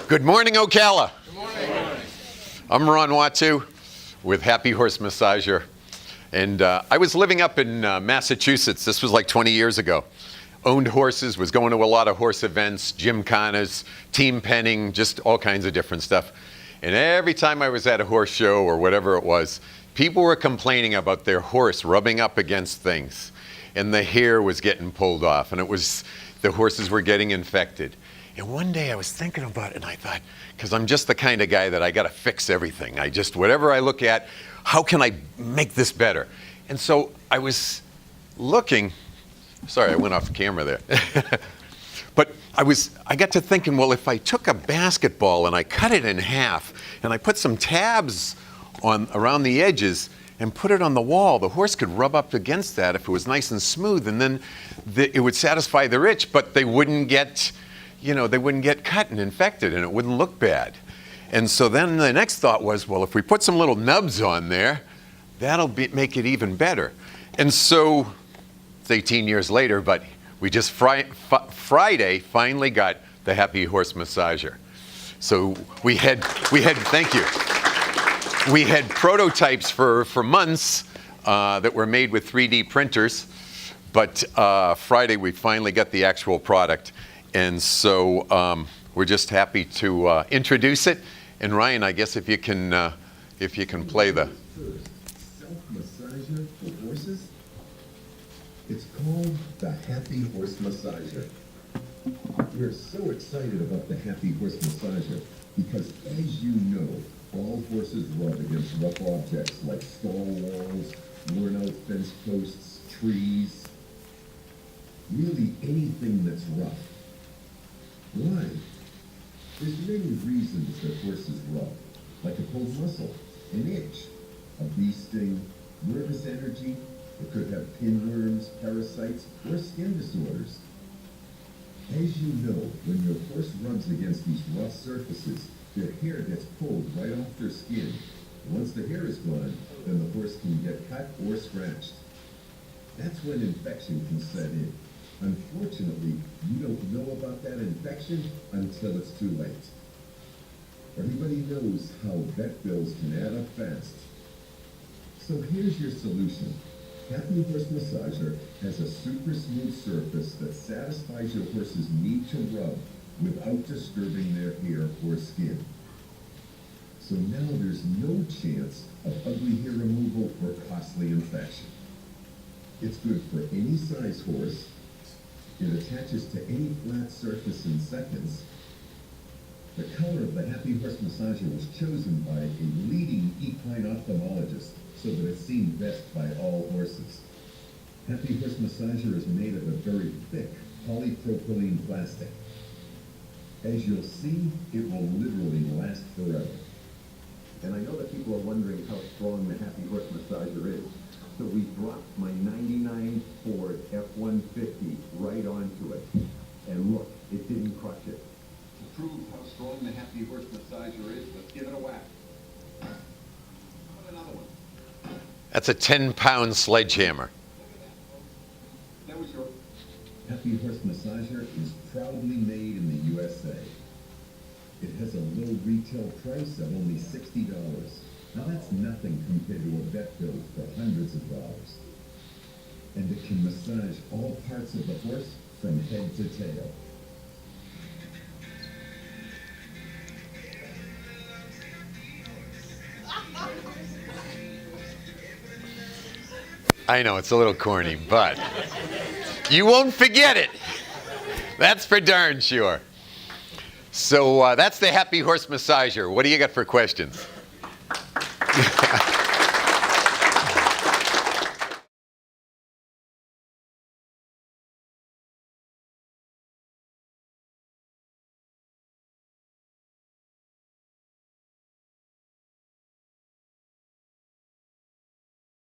Good morning, Ocala. Good morning. I'm Ron Wattu with Happy Horse Massager. And I was living up in Massachusetts. This was like 20 years ago. Owned horses, was going to a lot of horse events, gymkhanas, team penning, just all kinds of different stuff. And every time I was at a horse show or whatever it was, people were complaining about their horse rubbing up against things. And the hair was getting pulled off, and the horses were getting infected. And one day I was thinking about it, and I thought, because I'm just the kind of guy that I got to fix everything. Whatever I look at, how can I make this better? And so I was looking, sorry, I went off camera there. But I got to thinking, well, if I took a basketball and I cut it in half, and I put some tabs around the edges and put it on the wall, the horse could rub up against that if it was nice and smooth, and then it would satisfy their itch, but they wouldn't get cut and infected, and it wouldn't look bad. And so then the next thought was, well, if we put some little nubs on there, that'll make it even better. And so it's 18 years later, but we just Friday finally got the Happy Horse Massager. So we had thank you. We had prototypes for months that were made with 3D printers, but Friday we finally got the actual product. And so we're just happy to introduce it. And Ryan, I guess if you can play the Self-massager for horses. It's called the Happy Horse Massager. We're so excited about the Happy Horse Massager because, as you know, all horses rub against rough objects like stall walls, worn-out fence posts, trees, really anything that's rough. Why? There's many reasons that horses rub, like a pulled muscle, an itch, a bee sting, nervous energy. It could have pinworms, parasites, or skin disorders. As you know, when your horse rubs against these rough surfaces, their hair gets pulled right off their skin. Once the hair is gone, then the horse can get cut or scratched. That's when infection can set in. Unfortunately, you don't know about that infection until it's too late. Everybody knows how vet bills can add up fast. So here's your solution. Happy Horse Massager has a super smooth surface that satisfies your horse's need to rub without disturbing their hair or skin. So now there's no chance of ugly hair removal or costly infection. It's good for any size horse. It attaches to any flat surface in seconds. The color of the Happy Horse Massager was chosen by a leading equine ophthalmologist so that it's seen best by all horses. Happy Horse Massager is made of a very thick polypropylene plastic. As you'll see, it will literally last forever. And I know that people are wondering how strong the Happy Horse Massager is. So we dropped my 99 Ford F-150 right onto it. And look, it didn't crush it. To prove how strong the Happy Horse Massager is, let's give it a whack. How about another one? That's a 10-pound sledgehammer. That was your Happy Horse Massager is proudly made in the USA. It has a low retail price of only $60. Now that's nothing compared to a vet bill for hundreds of dollars. And it can massage all parts of the horse from head to tail. I know it's a little corny, but you won't forget it. That's for darn sure. So that's the Happy Horse Massager. What do you got for questions?